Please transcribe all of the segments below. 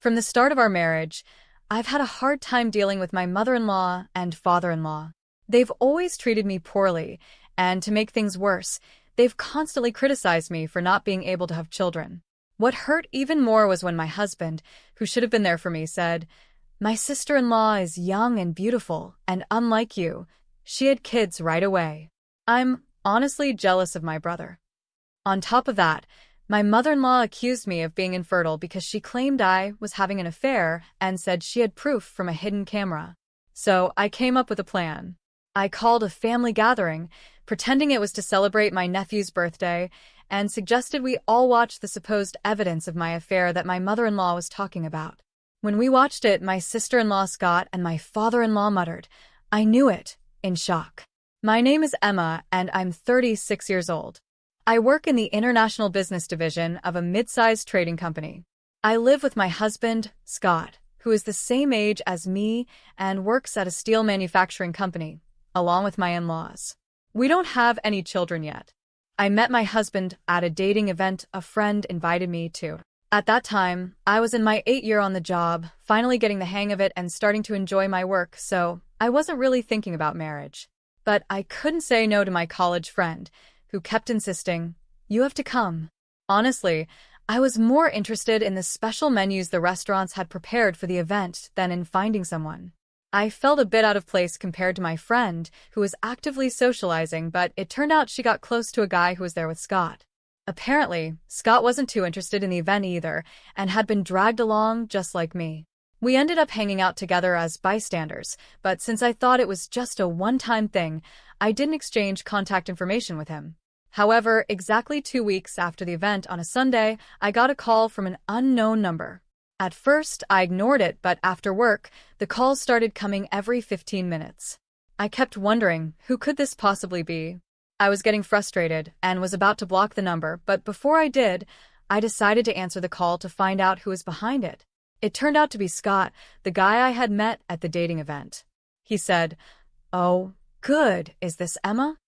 From the start of our marriage, I've had a hard time dealing with my mother-in-law and father-in-law. They've always treated me poorly, and to make things worse, they've constantly criticized me for not being able to have children. What hurt even more was when my husband, who should have been there for me, said, "My sister-in-law is young and beautiful, and unlike you, she had kids right away." I'm honestly jealous of my brother. On top of that, my mother-in-law accused me of being infertile because she claimed I was having an affair and said she had proof from a hidden camera. So I came up with a plan. I called a family gathering, pretending it was to celebrate my nephew's birthday, and suggested we all watch the supposed evidence of my affair that my mother-in-law was talking about. When we watched it, my sister-in-law Scott and my father-in-law muttered, "I knew it," in shock. My name is Emma, and I'm 36 years old. I work in the international business division of a mid-sized trading company. I live with my husband, Scott, who is the same age as me and works at a steel manufacturing company, along with my in-laws. We don't have any children yet. I met my husband at a dating event a friend invited me to. At that time, I was in my 8th year on the job, finally getting the hang of it and starting to enjoy my work, so I wasn't really thinking about marriage. But I couldn't say no to my college friend, who kept insisting, "You have to come." Honestly, I was more interested in the special menus the restaurants had prepared for the event than in finding someone. I felt a bit out of place compared to my friend, who was actively socializing, but it turned out she got close to a guy who was there with Scott. Apparently, Scott wasn't too interested in the event either, and had been dragged along just like me. We ended up hanging out together as bystanders, but since I thought it was just a one-time thing, I didn't exchange contact information with him. However, exactly 2 weeks after the event on a Sunday, I got a call from an unknown number. At first, I ignored it, but after work, the calls started coming every 15 minutes. I kept wondering, who could this possibly be? I was getting frustrated and was about to block the number, but before I did, I decided to answer the call to find out who was behind it. It turned out to be Scott, the guy I had met at the dating event. He said, "Oh, good, is this Emma?"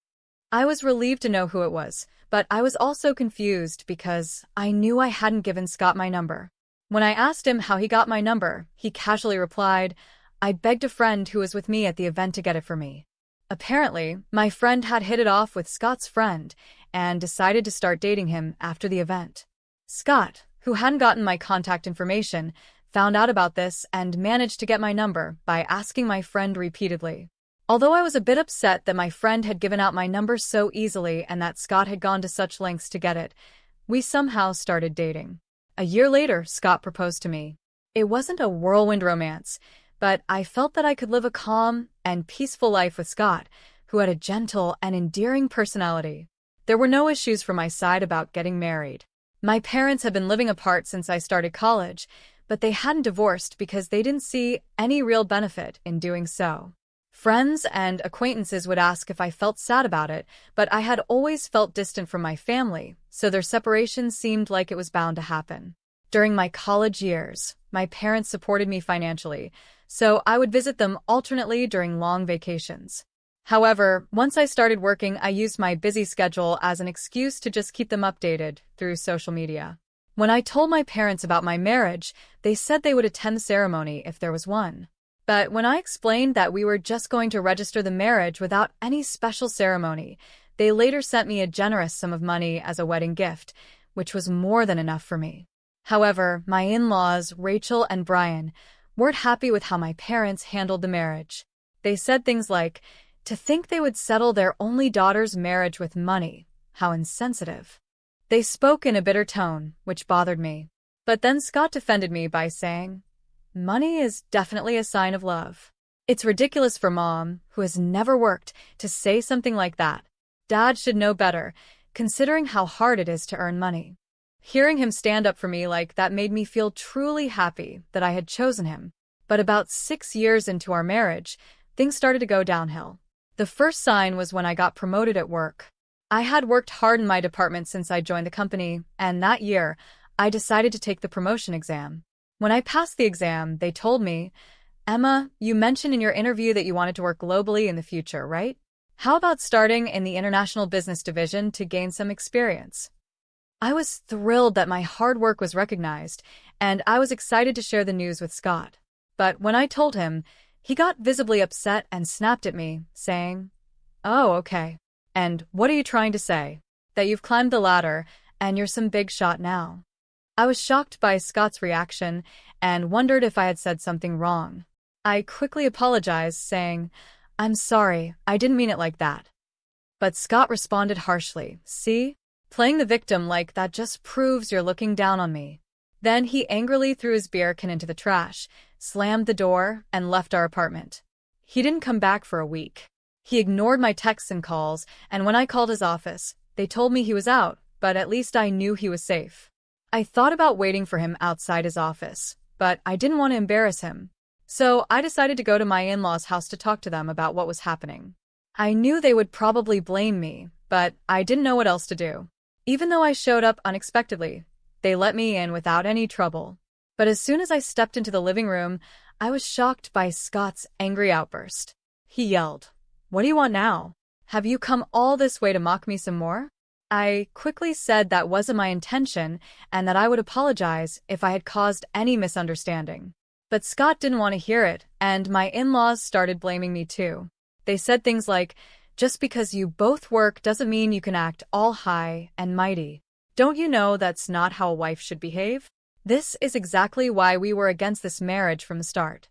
I was relieved to know who it was, but I was also confused because I knew I hadn't given Scott my number. When I asked him how he got my number, he casually replied, "I begged a friend who was with me at the event to get it for me." Apparently, my friend had hit it off with Scott's friend and decided to start dating him after the event. Scott, who hadn't gotten my contact information, found out about this and managed to get my number by asking my friend repeatedly. Although I was a bit upset that my friend had given out my number so easily and that Scott had gone to such lengths to get it, we somehow started dating. A year later, Scott proposed to me. It wasn't a whirlwind romance, but I felt that I could live a calm and peaceful life with Scott, who had a gentle and endearing personality. There were no issues from my side about getting married. My parents had been living apart since I started college, but they hadn't divorced because they didn't see any real benefit in doing so. Friends and acquaintances would ask if I felt sad about it, but I had always felt distant from my family, so their separation seemed like it was bound to happen. During my college years, my parents supported me financially, so I would visit them alternately during long vacations. However, once I started working, I used my busy schedule as an excuse to just keep them updated through social media. When I told my parents about my marriage, they said they would attend the ceremony if there was one. But when I explained that we were just going to register the marriage without any special ceremony, they later sent me a generous sum of money as a wedding gift, which was more than enough for me. However, my in-laws, Rachel and Brian, weren't happy with how my parents handled the marriage. They said things like, "To think they would settle their only daughter's marriage with money. How insensitive." They spoke in a bitter tone, which bothered me. But then Scott defended me by saying, "Money is definitely a sign of love." It's ridiculous for Mom, who has never worked, to say something like that. Dad should know better, considering how hard it is to earn money. Hearing him stand up for me like that made me feel truly happy that I had chosen him. But about 6 years into our marriage, things started to go downhill. The first sign was when I got promoted at work. I had worked hard in my department since I joined the company, and that year, I decided to take the promotion exam. When I passed the exam, they told me, "Emma, you mentioned in your interview that you wanted to work globally in the future, right? How about starting in the international business division to gain some experience?" I was thrilled that my hard work was recognized, and I was excited to share the news with Scott. But when I told him, he got visibly upset and snapped at me, saying, "Oh, okay. And what are you trying to say? That you've climbed the ladder and you're some big shot now?" I was shocked by Scott's reaction and wondered if I had said something wrong. I quickly apologized, saying, "I'm sorry, I didn't mean it like that." But Scott responded harshly, "See? Playing the victim like that just proves you're looking down on me." Then he angrily threw his beer can into the trash, slammed the door, and left our apartment. He didn't come back for a week. He ignored my texts and calls, and when I called his office, they told me he was out, but at least I knew he was safe. I thought about waiting for him outside his office, but I didn't want to embarrass him. So I decided to go to my in-laws' house to talk to them about what was happening. I knew they would probably blame me, but I didn't know what else to do. Even though I showed up unexpectedly, they let me in without any trouble. But as soon as I stepped into the living room, I was shocked by Scott's angry outburst. He yelled, "What do you want now? Have you come all this way to mock me some more?" I quickly said that wasn't my intention and that I would apologize if I had caused any misunderstanding. But Scott didn't want to hear it, and my in-laws started blaming me too. They said things like, "Just because you both work doesn't mean you can act all high and mighty. Don't you know that's not how a wife should behave?" This is exactly why we were against this marriage from the start.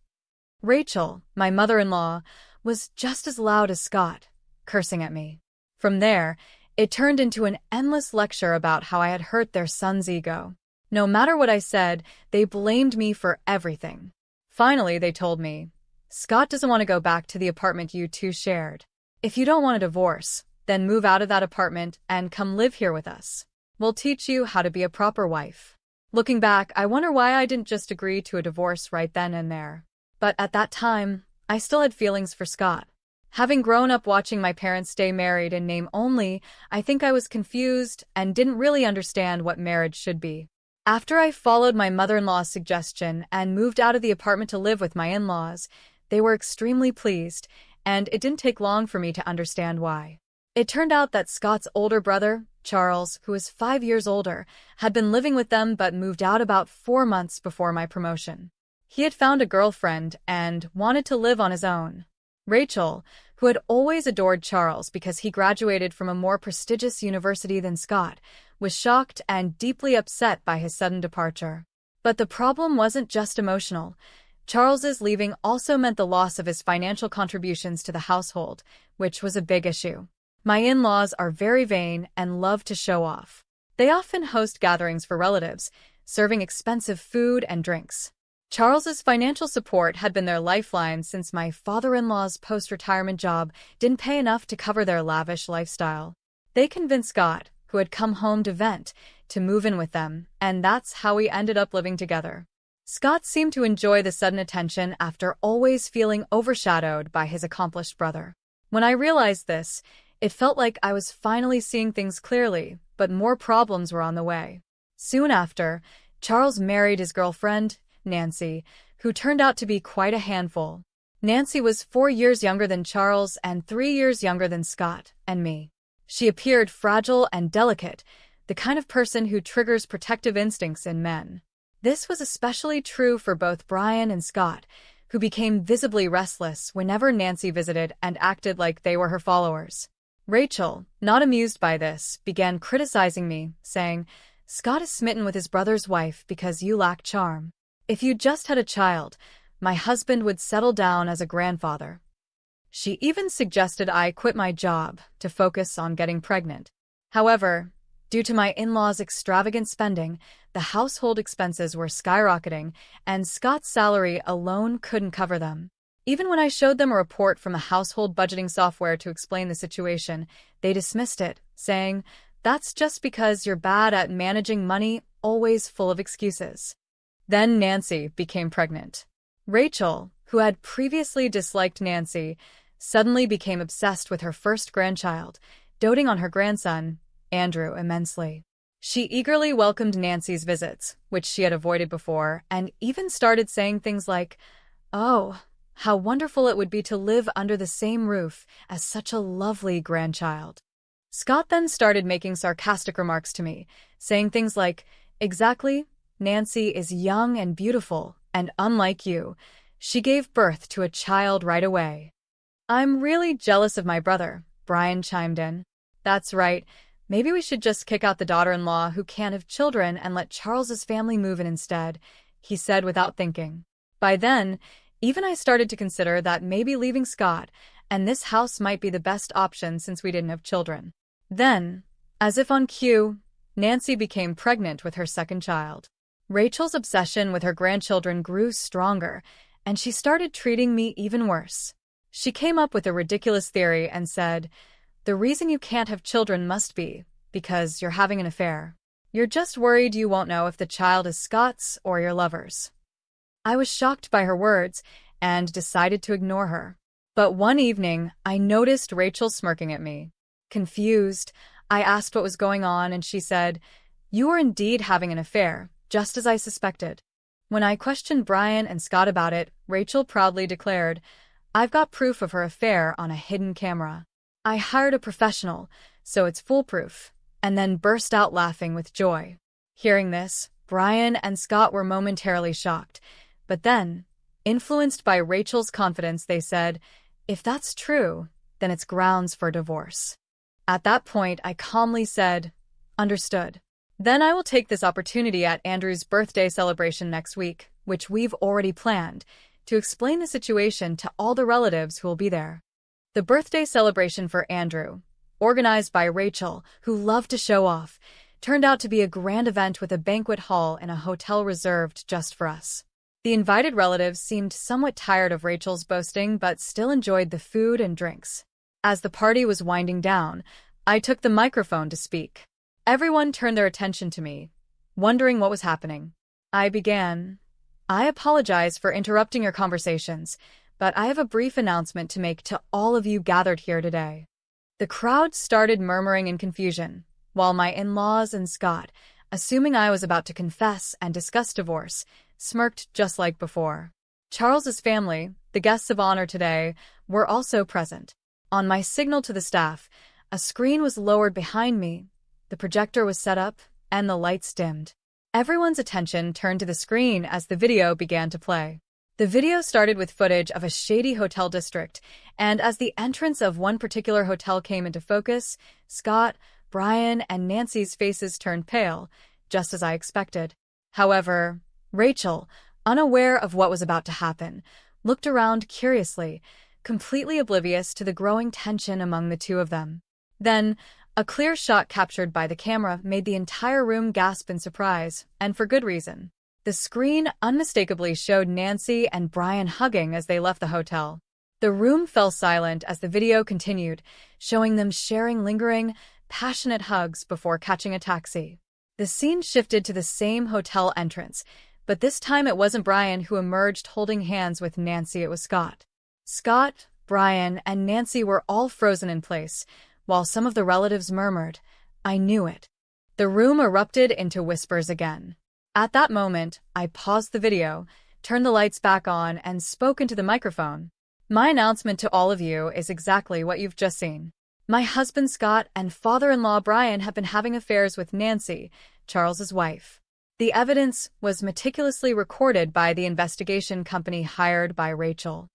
Rachel, my mother-in-law, was just as loud as Scott, cursing at me. From there, it turned into an endless lecture about how I had hurt their son's ego. No matter what I said, they blamed me for everything. Finally, they told me, "Scott doesn't want to go back to the apartment you two shared. If you don't want a divorce, then move out of that apartment and come live here with us. We'll teach you how to be a proper wife." Looking back, I wonder why I didn't just agree to a divorce right then and there. But at that time, I still had feelings for Scott. Having grown up watching my parents stay married in name only, I think I was confused and didn't really understand what marriage should be. After I followed my mother-in-law's suggestion and moved out of the apartment to live with my in-laws, they were extremely pleased, and it didn't take long for me to understand why. It turned out that Scott's older brother, Charles, who was 5 years older, had been living with them but moved out about 4 months before my promotion. He had found a girlfriend and wanted to live on his own. Rachel, who had always adored Charles because he graduated from a more prestigious university than Scott, was shocked and deeply upset by his sudden departure. But the problem wasn't just emotional. Charles's leaving also meant the loss of his financial contributions to the household, which was a big issue. My in-laws are very vain and love to show off. They often host gatherings for relatives, serving expensive food and drinks. Charles's financial support had been their lifeline since my father-in-law's post-retirement job didn't pay enough to cover their lavish lifestyle. They convinced Scott, who had come home to vent, to move in with them, and that's how we ended up living together. Scott seemed to enjoy the sudden attention after always feeling overshadowed by his accomplished brother. When I realized this, it felt like I was finally seeing things clearly, but more problems were on the way. Soon after, Charles married his girlfriend, Nancy, who turned out to be quite a handful. Nancy was 4 years younger than Charles and 3 years younger than Scott and me. She appeared fragile and delicate, the kind of person who triggers protective instincts in men. This was especially true for both Brian and Scott, who became visibly restless whenever Nancy visited and acted like they were her followers. Rachel, not amused by this, began criticizing me, saying, "Scott is smitten with his brother's wife because you lack charm. If you just had a child, my husband would settle down as a grandfather." She even suggested I quit my job to focus on getting pregnant. However, due to my in-laws' extravagant spending, the household expenses were skyrocketing, and Scott's salary alone couldn't cover them. Even when I showed them a report from a household budgeting software to explain the situation, they dismissed it, saying, "That's just because you're bad at managing money, always full of excuses." Then Nancy became pregnant. Rachel, who had previously disliked Nancy, suddenly became obsessed with her first grandchild, doting on her grandson, Andrew, immensely. She eagerly welcomed Nancy's visits, which she had avoided before, and even started saying things like, "Oh, how wonderful it would be to live under the same roof as such a lovely grandchild." Scott then started making sarcastic remarks to me, saying things like, "Exactly, Nancy is young and beautiful, and unlike you, she gave birth to a child right away." "I'm really jealous of my brother," Brian chimed in. "That's right. Maybe we should just kick out the daughter-in-law who can't have children and let Charles's family move in instead," he said without thinking. By then, even I started to consider that maybe leaving Scott and this house might be the best option since we didn't have children. Then, as if on cue, Nancy became pregnant with her second child. Rachel's obsession with her grandchildren grew stronger, and she started treating me even worse. She came up with a ridiculous theory and said, "The reason you can't have children must be because you're having an affair. You're just worried you won't know if the child is Scott's or your lover's." I was shocked by her words and decided to ignore her. But one evening, I noticed Rachel smirking at me. Confused, I asked what was going on, and she said, "You are indeed having an affair, just as I suspected." When I questioned Brian and Scott about it, Rachel proudly declared, "I've got proof of her affair on a hidden camera. I hired a professional, so it's foolproof," and then burst out laughing with joy. Hearing this, Brian and Scott were momentarily shocked, but then, influenced by Rachel's confidence, they said, "If that's true, then it's grounds for divorce." At that point, I calmly said, "Understood. Then I will take this opportunity at Andrew's birthday celebration next week, which we've already planned, to explain the situation to all the relatives who will be there." The birthday celebration for Andrew, organized by Rachel, who loved to show off, turned out to be a grand event with a banquet hall in a hotel reserved just for us. The invited relatives seemed somewhat tired of Rachel's boasting but still enjoyed the food and drinks. As the party was winding down, I took the microphone to speak. Everyone turned their attention to me, wondering what was happening. I began, "I apologize for interrupting your conversations, but I have a brief announcement to make to all of you gathered here today." The crowd started murmuring in confusion, while my in-laws and Scott, assuming I was about to confess and discuss divorce, smirked just like before. Charles's family, the guests of honor today, were also present. On my signal to the staff, a screen was lowered behind me, the projector was set up, and the lights dimmed. Everyone's attention turned to the screen as the video began to play. The video started with footage of a shady hotel district, and as the entrance of one particular hotel came into focus, Scott, Brian, and Nancy's faces turned pale, just as I expected. However, Rachel, unaware of what was about to happen, looked around curiously, completely oblivious to the growing tension among the two of them. Then, a clear shot captured by the camera made the entire room gasp in surprise, and for good reason. The screen unmistakably showed Nancy and Brian hugging as they left the hotel. The room fell silent as the video continued, showing them sharing lingering, passionate hugs before catching a taxi. The scene shifted to the same hotel entrance, but this time it wasn't Brian who emerged holding hands with Nancy, it was Scott. Scott, Brian, and Nancy were all frozen in place, while some of the relatives murmured, "I knew it." The room erupted into whispers again. At that moment, I paused the video, turned the lights back on, and spoke into the microphone. "My announcement to all of you is exactly what you've just seen. My husband Scott and father-in-law Brian have been having affairs with Nancy, Charles's wife. The evidence was meticulously recorded by the investigation company hired by Rachel."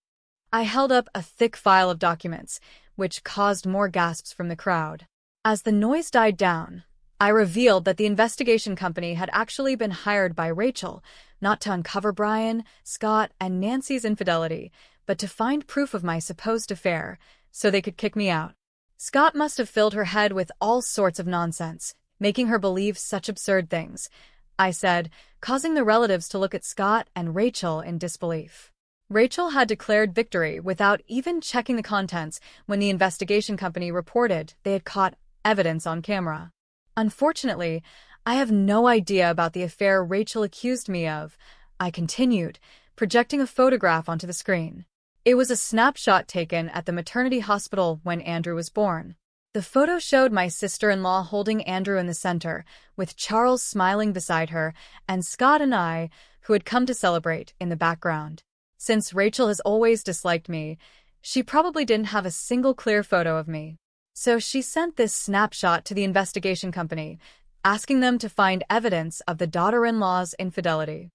I held up a thick file of documents, which caused more gasps from the crowd. As the noise died down, I revealed that the investigation company had actually been hired by Rachel, not to uncover Brian, Scott, and Nancy's infidelity, but to find proof of my supposed affair, so they could kick me out. Scott must have filled her head with all sorts of nonsense, making her believe such absurd things, I said, causing the relatives to look at Scott and Rachel in disbelief. Rachel had declared victory without even checking the contents when the investigation company reported they had caught evidence on camera. Unfortunately, I have no idea about the affair Rachel accused me of, I continued, projecting a photograph onto the screen. It was a snapshot taken at the maternity hospital when Andrew was born. The photo showed my sister-in-law holding Andrew in the center, with Charles smiling beside her, and Scott and I, who had come to celebrate, in the background. Since Rachel has always disliked me, she probably didn't have a single clear photo of me. So she sent this snapshot to the investigation company, asking them to find evidence of the daughter-in-law's infidelity.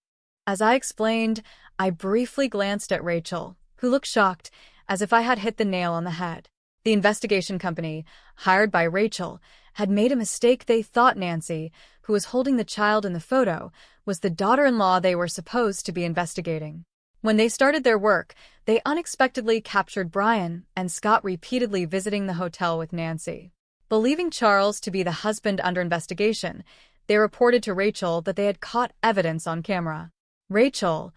As I explained, I briefly glanced at Rachel, who looked shocked, as if I had hit the nail on the head. The investigation company, hired by Rachel, had made a mistake. They thought Nancy, who was holding the child in the photo, was the daughter-in-law they were supposed to be investigating. When they started their work, they unexpectedly captured Brian and Scott repeatedly visiting the hotel with Nancy. Believing Charles to be the husband under investigation, they reported to Rachel that they had caught evidence on camera. Rachel,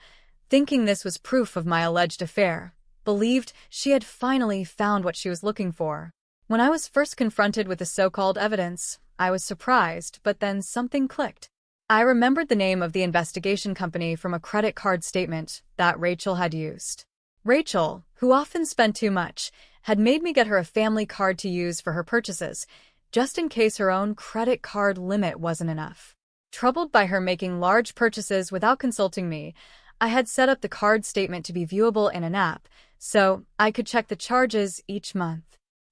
thinking this was proof of my alleged affair, believed she had finally found what she was looking for. When I was first confronted with the so-called evidence, I was surprised, but then something clicked. I remembered the name of the investigation company from a credit card statement that Rachel had used. Rachel, who often spent too much, had made me get her a family card to use for her purchases, just in case her own credit card limit wasn't enough. Troubled by her making large purchases without consulting me, I had set up the card statement to be viewable in an app, so I could check the charges each month.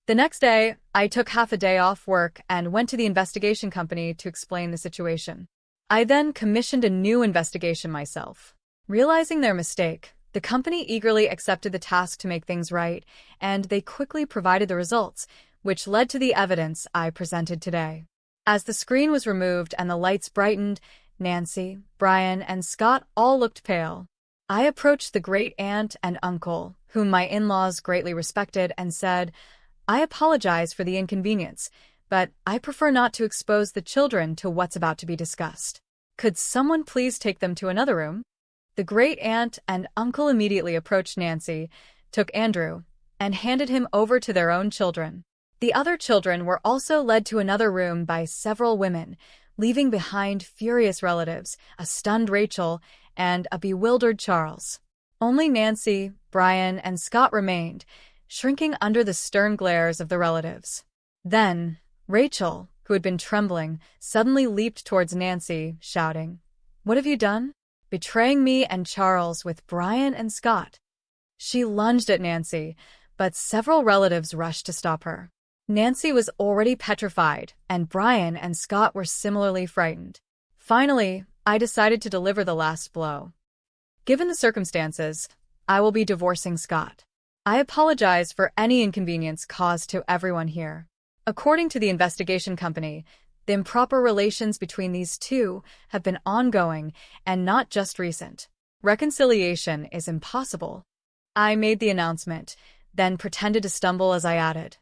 The next day, I took half a day off work and went to the investigation company to explain the situation. I then commissioned a new investigation myself. Realizing their mistake, the company eagerly accepted the task to make things right, and they quickly provided the results, which led to the evidence I presented today. As the screen was removed and the lights brightened, Nancy, Brian, and Scott all looked pale. I approached the great-aunt and uncle, whom my in-laws greatly respected, and said, "I apologize for the inconvenience, but I prefer not to expose the children to what's about to be discussed. Could someone please take them to another room?" The great-aunt and uncle immediately approached Nancy, took Andrew, and handed him over to their own children. The other children were also led to another room by several women, leaving behind furious relatives, a stunned Rachel, and a bewildered Charles. Only Nancy, Brian, and Scott remained, shrinking under the stern glares of the relatives. Then, Rachel, who had been trembling, suddenly leaped towards Nancy, shouting, "What have you done? Betraying me and Charles with Brian and Scott." She lunged at Nancy, but several relatives rushed to stop her. Nancy was already petrified, and Brian and Scott were similarly frightened. Finally, I decided to deliver the last blow. "Given the circumstances, I will be divorcing Scott. I apologize for any inconvenience caused to everyone here." According to the investigation company, the improper relations between these two have been ongoing and not just recent. Reconciliation is impossible. I made the announcement, then pretended to stumble as I added,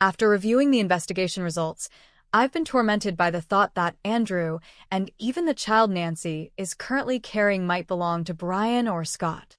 "After reviewing the investigation results, I've been tormented by the thought that Andrew, and even the child Nancy is currently carrying, might belong to Brian or Scott."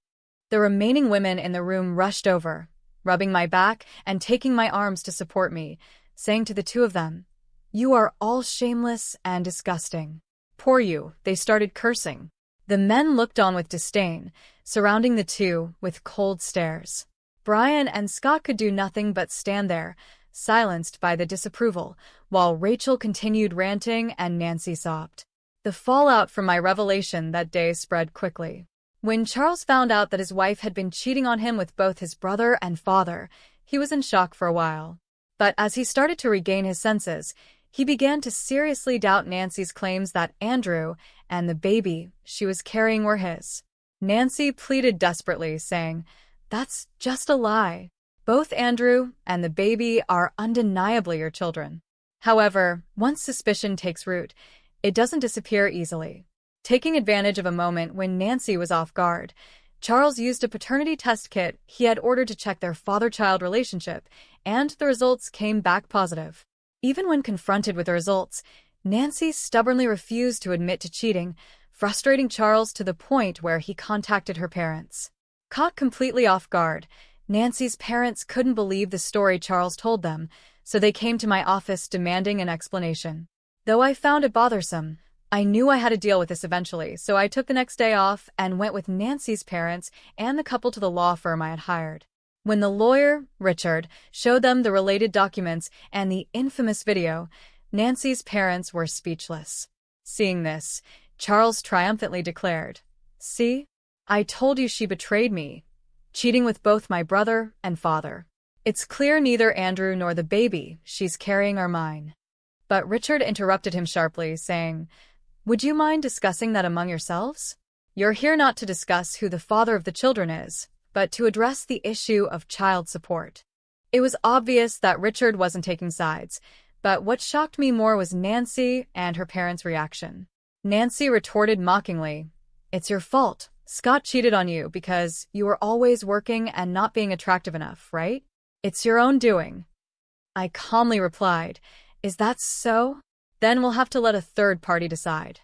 The remaining women in the room rushed over, rubbing my back and taking my arms to support me, saying to the two of them, "You are all shameless and disgusting. Poor you," they started cursing. The men looked on with disdain, surrounding the two with cold stares. Brian and Scott could do nothing but stand there, silenced by the disapproval, while Rachel continued ranting and Nancy sobbed. The fallout from my revelation that day spread quickly. When Charles found out that his wife had been cheating on him with both his brother and father, he was in shock for a while. But as he started to regain his senses, he began to seriously doubt Nancy's claims that Andrew and the baby she was carrying were his. Nancy pleaded desperately, saying, "That's just a lie. Both Andrew and the baby are undeniably your children." However, once suspicion takes root, it doesn't disappear easily. Taking advantage of a moment when Nancy was off guard, Charles used a paternity test kit he had ordered to check their father-child relationship, and the results came back positive. Even when confronted with the results, Nancy stubbornly refused to admit to cheating, frustrating Charles to the point where he contacted her parents. Caught completely off guard, Nancy's parents couldn't believe the story Charles told them, so they came to my office demanding an explanation. Though I found it bothersome, I knew I had to deal with this eventually, so I took the next day off and went with Nancy's parents and the couple to the law firm I had hired. When the lawyer, Richard, showed them the related documents and the infamous video, Nancy's parents were speechless. Seeing this, Charles triumphantly declared, "See? I told you she betrayed me, cheating with both my brother and father. It's clear neither Andrew nor the baby she's carrying are mine." But Richard interrupted him sharply, saying, "Would you mind discussing that among yourselves? You're here not to discuss who the father of the children is, but to address the issue of child support." It was obvious that Richard wasn't taking sides, but what shocked me more was Nancy and her parents' reaction. Nancy retorted mockingly, "It's your fault. Scott cheated on you because you were always working and not being attractive enough, right? It's your own doing." I calmly replied, "Is that so? Then we'll have to let a third party decide."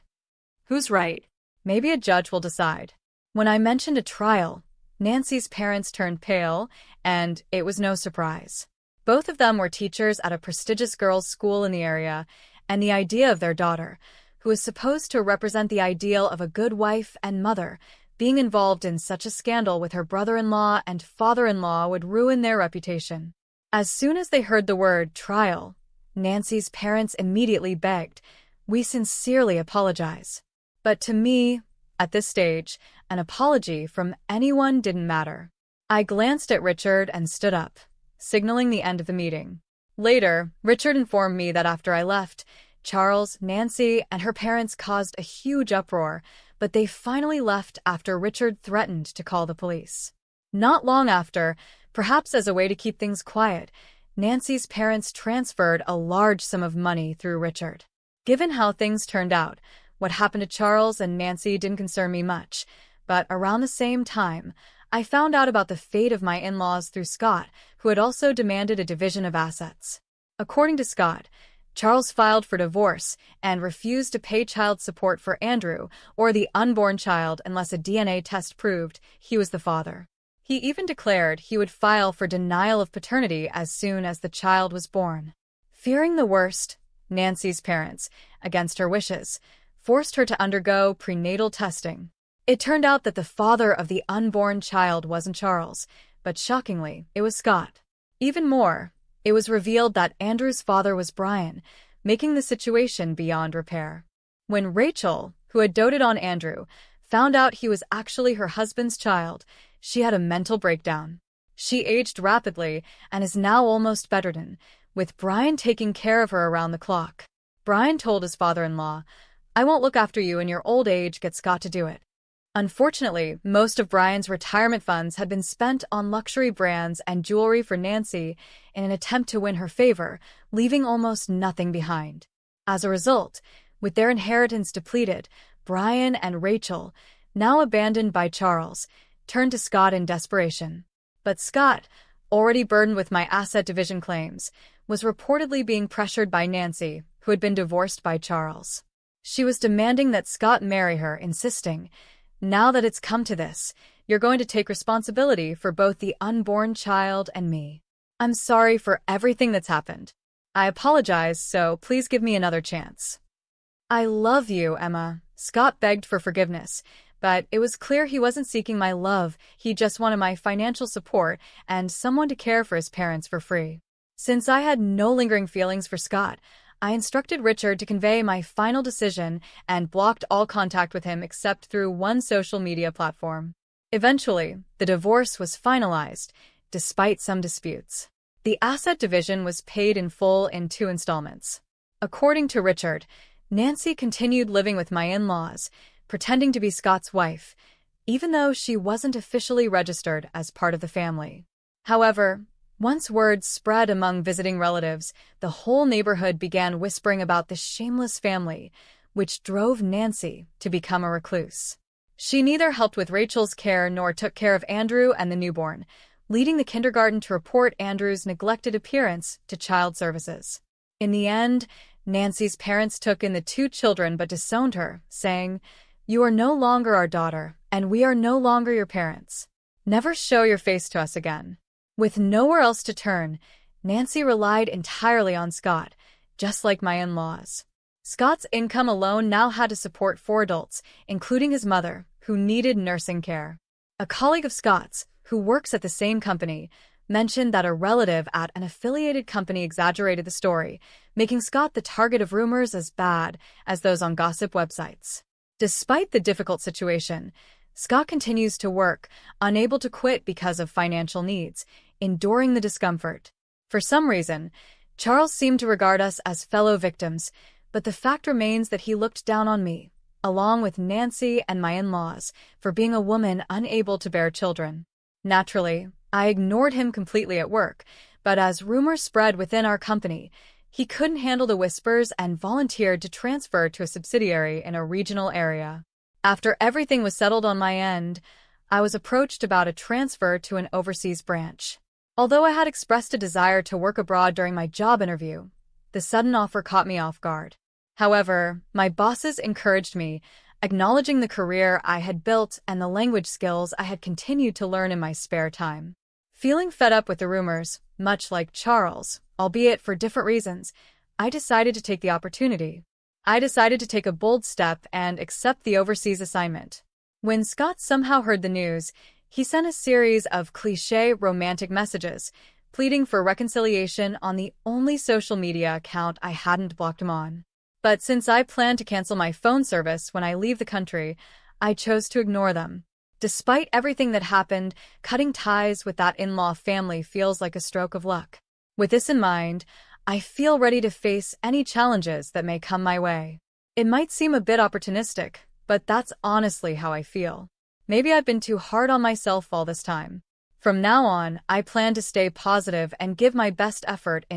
"Who's right?" "Maybe a judge will decide." When I mentioned a trial, Nancy's parents turned pale, and it was no surprise. Both of them were teachers at a prestigious girls' school in the area, and the idea of their daughter, who was supposed to represent the ideal of a good wife and mother, being involved in such a scandal with her brother-in-law and father-in-law would ruin their reputation. As soon as they heard the word trial, Nancy's parents immediately begged, "We sincerely apologize." But to me, at this stage, an apology from anyone didn't matter. I glanced at Richard and stood up, signaling the end of the meeting. Later, Richard informed me that after I left, Charles, Nancy, and her parents caused a huge uproar, but they finally left after Richard threatened to call the police. Not long after, perhaps as a way to keep things quiet, Nancy's parents transferred a large sum of money through Richard. Given how things turned out, what happened to Charles and Nancy didn't concern me much, but around the same time, I found out about the fate of my in-laws through Scott, who had also demanded a division of assets. According to Scott, Charles filed for divorce and refused to pay child support for Andrew or the unborn child unless a DNA test proved he was the father. He even declared he would file for denial of paternity as soon as the child was born. Fearing the worst, Nancy's parents, against her wishes, forced her to undergo prenatal testing. It turned out that the father of the unborn child wasn't Charles, but shockingly, it was Scott. Even more, it was revealed that Andrew's father was Brian, making the situation beyond repair. When Rachel, who had doted on Andrew, found out he was actually her husband's child, she had a mental breakdown. She aged rapidly and is now almost bedridden, with Brian taking care of her around the clock. Brian told his father-in-law, "I won't look after you in your old age, get Scott to do it." Unfortunately, most of Brian's retirement funds had been spent on luxury brands and jewelry for Nancy in an attempt to win her favor, leaving almost nothing behind. As a result, with their inheritance depleted, Brian and Rachel, now abandoned by Charles, turned to Scott in desperation. But Scott, already burdened with my asset division claims, was reportedly being pressured by Nancy, who had been divorced by Charles. She was demanding that Scott marry her, insisting, "Now that it's come to this, you're going to take responsibility for both the unborn child and me. I'm sorry for everything that's happened. I apologize, so please give me another chance." "I love you, Emma." Scott begged for forgiveness, but it was clear he wasn't seeking my love, he just wanted my financial support and someone to care for his parents for free. Since I had no lingering feelings for Scott, I instructed Richard to convey my final decision and blocked all contact with him except through one social media platform. Eventually, the divorce was finalized, despite some disputes. The asset division was paid in full in 2 installments. According to Richard, Nancy continued living with my in-laws, pretending to be Scott's wife, even though she wasn't officially registered as part of the family. However, once word spread among visiting relatives, the whole neighborhood began whispering about this shameless family, which drove Nancy to become a recluse. She neither helped with Rachel's care nor took care of Andrew and the newborn, leading the kindergarten to report Andrew's neglected appearance to child services. In the end, Nancy's parents took in the 2 children but disowned her, saying, "You are no longer our daughter, and we are no longer your parents. Never show your face to us again." With nowhere else to turn, Nancy relied entirely on Scott, just like my in-laws. Scott's income alone now had to support 4 adults, including his mother, who needed nursing care. A colleague of Scott's, who works at the same company, mentioned that a relative at an affiliated company exaggerated the story, making Scott the target of rumors as bad as those on gossip websites. Despite the difficult situation, Scott continues to work, unable to quit because of financial needs, enduring the discomfort. For some reason, Charles seemed to regard us as fellow victims, but the fact remains that he looked down on me, along with Nancy and my in-laws, for being a woman unable to bear children. Naturally, I ignored him completely at work, but as rumors spread within our company, he couldn't handle the whispers and volunteered to transfer to a subsidiary in a regional area. After everything was settled on my end, I was approached about a transfer to an overseas branch. Although I had expressed a desire to work abroad during my job interview, the sudden offer caught me off guard. However, my bosses encouraged me, acknowledging the career I had built and the language skills I had continued to learn in my spare time. Feeling fed up with the rumors, much like Charles, albeit for different reasons, I decided to take the opportunity. I decided to take a bold step and accept the overseas assignment. When Scott somehow heard the news, he sent a series of cliché romantic messages, pleading for reconciliation on the only social media account I hadn't blocked him on. But since I planned to cancel my phone service when I leave the country, I chose to ignore them. Despite everything that happened, cutting ties with that in-law family feels like a stroke of luck. With this in mind, I feel ready to face any challenges that may come my way. It might seem a bit opportunistic, but that's honestly how I feel. Maybe I've been too hard on myself all this time. From now on, I plan to stay positive and give my best effort in